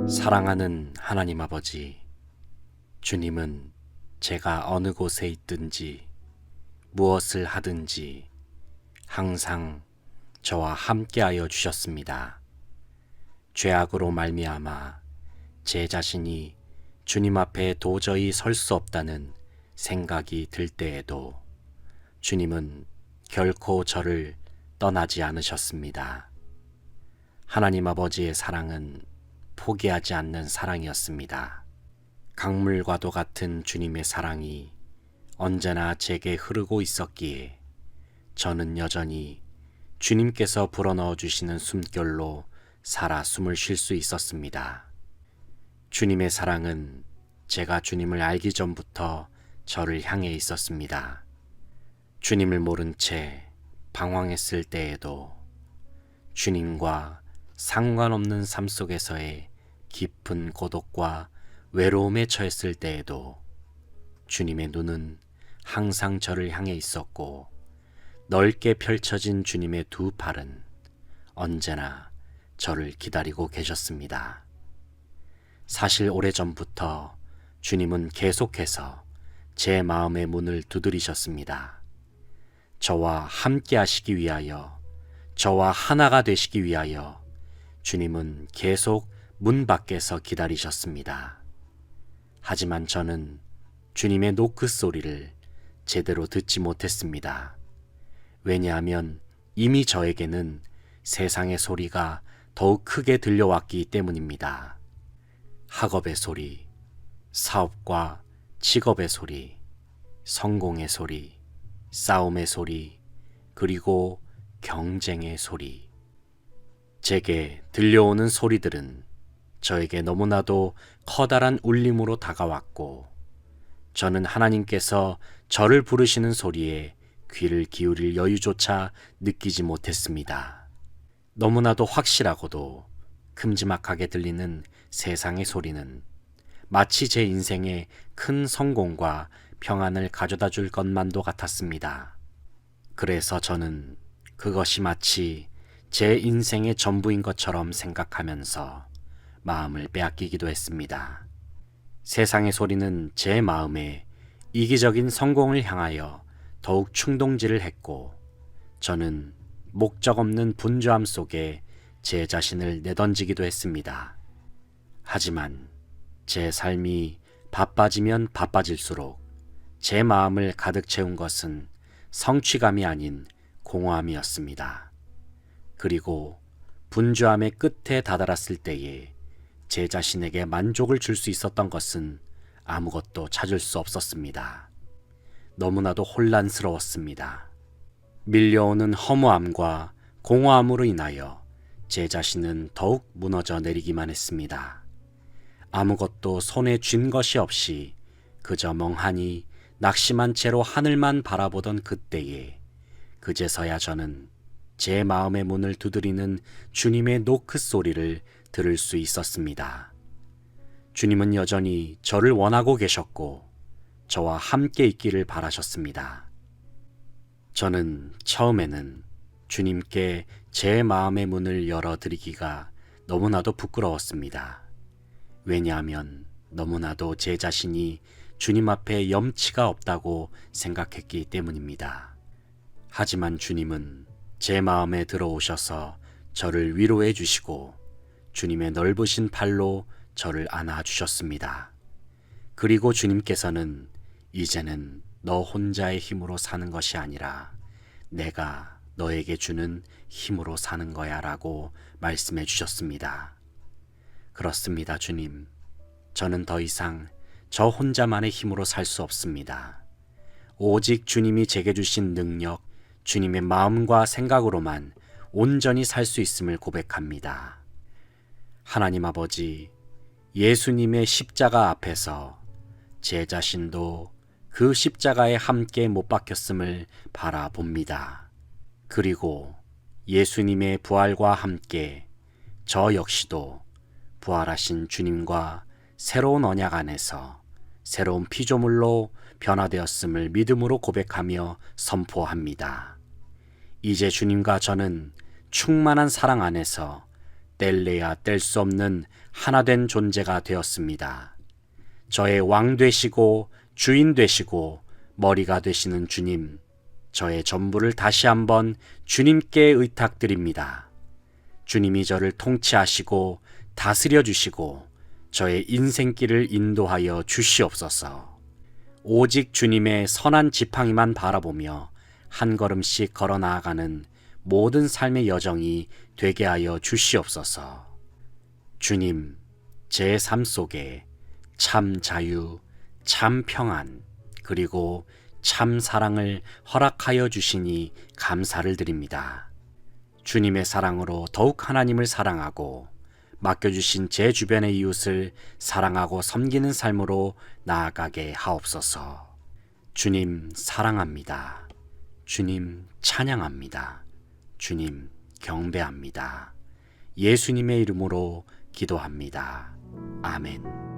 사랑하는 하나님 아버지, 주님은 제가 어느 곳에 있든지 무엇을 하든지 항상 저와 함께하여 주셨습니다. 죄악으로 말미암아 제 자신이 주님 앞에 도저히 설 수 없다는 생각이 들 때에도 주님은 결코 저를 떠나지 않으셨습니다. 하나님 아버지의 사랑은 포기하지 않는 사랑이었습니다. 강물과도 같은 주님의 사랑이 언제나 제게 흐르고 있었기에 저는 여전히 주님께서 불어넣어 주시는 숨결로 살아 숨을 쉴 수 있었습니다. 주님의 사랑은 제가 주님을 알기 전부터 저를 향해 있었습니다. 주님을 모른 채 방황했을 때에도, 주님과 상관없는 삶 속에서의 깊은 고독과 외로움에 처했을 때에도 주님의 눈은 항상 저를 향해 있었고, 넓게 펼쳐진 주님의 두 팔은 언제나 저를 기다리고 계셨습니다. 사실 오래전부터 주님은 계속해서 제 마음의 문을 두드리셨습니다. 저와 함께 하시기 위하여, 저와 하나가 되시기 위하여 주님은 계속 문 밖에서 기다리셨습니다. 하지만 저는 주님의 노크 소리를 제대로 듣지 못했습니다. 왜냐하면 이미 저에게는 세상의 소리가 더욱 크게 들려왔기 때문입니다. 학업의 소리, 사업과 직업의 소리, 성공의 소리, 싸움의 소리, 그리고 경쟁의 소리. 제게 들려오는 소리들은 저에게 너무나도 커다란 울림으로 다가왔고, 저는 하나님께서 저를 부르시는 소리에 귀를 기울일 여유조차 느끼지 못했습니다. 너무나도 확실하고도 큼지막하게 들리는 세상의 소리는 마치 제 인생에 큰 성공과 평안을 가져다 줄 것만도 같았습니다. 그래서 저는 그것이 마치 제 인생의 전부인 것처럼 생각하면서 마음을 빼앗기기도 했습니다. 세상의 소리는 제 마음에 이기적인 성공을 향하여 더욱 충동질을 했고, 저는 목적 없는 분주함 속에 제 자신을 내던지기도 했습니다. 하지만 제 삶이 바빠지면 바빠질수록 제 마음을 가득 채운 것은 성취감이 아닌 공허함이었습니다. 그리고 분주함의 끝에 다다랐을 때에 제 자신에게 만족을 줄 수 있었던 것은 아무것도 찾을 수 없었습니다. 너무나도 혼란스러웠습니다. 밀려오는 허무함과 공허함으로 인하여 제 자신은 더욱 무너져 내리기만 했습니다. 아무것도 손에 쥔 것이 없이 그저 멍하니 낙심한 채로 하늘만 바라보던 그때에 그제서야 저는 제 마음의 문을 두드리는 주님의 노크 소리를 들을 수 있었습니다. 주님은 여전히 저를 원하고 계셨고 저와 함께 있기를 바라셨습니다. 저는 처음에는 주님께 제 마음의 문을 열어드리기가 너무나도 부끄러웠습니다. 왜냐하면 너무나도 제 자신이 주님 앞에 염치가 없다고 생각했기 때문입니다. 하지만 주님은 제 마음에 들어오셔서 저를 위로해 주시고 주님의 넓으신 팔로 저를 안아주셨습니다. 그리고 주님께서는 이제는 너 혼자의 힘으로 사는 것이 아니라 내가 너에게 주는 힘으로 사는 거야 라고 말씀해 주셨습니다. 그렇습니다, 주님. 저는 더 이상 저 혼자만의 힘으로 살 수 없습니다. 오직 주님이 제게 주신 능력, 주님의 마음과 생각으로만 온전히 살 수 있음을 고백합니다. 하나님 아버지, 예수님의 십자가 앞에서 제 자신도 그 십자가에 함께 못 박혔음을 바라봅니다. 그리고 예수님의 부활과 함께 저 역시도 부활하신 주님과 새로운 언약 안에서 새로운 피조물로 변화되었음을 믿음으로 고백하며 선포합니다. 이제 주님과 저는 충만한 사랑 안에서 뗄래야 뗄 수 없는 하나된 존재가 되었습니다. 저의 왕 되시고 주인 되시고 머리가 되시는 주님, 저의 전부를 다시 한번 주님께 의탁드립니다. 주님이 저를 통치하시고 다스려 주시고 저의 인생길을 인도하여 주시옵소서. 오직 주님의 선한 지팡이만 바라보며 한 걸음씩 걸어 나아가는 모든 삶의 여정이 되게 하여 주시옵소서. 주님, 제 삶 속에 참 자유, 참 평안, 그리고 참 사랑을 허락하여 주시니 감사를 드립니다. 주님의 사랑으로 더욱 하나님을 사랑하고 맡겨주신 제 주변의 이웃을 사랑하고 섬기는 삶으로 나아가게 하옵소서. 주님 사랑합니다. 주님 찬양합니다. 주님 경배합니다. 예수님의 이름으로 기도합니다. 아멘.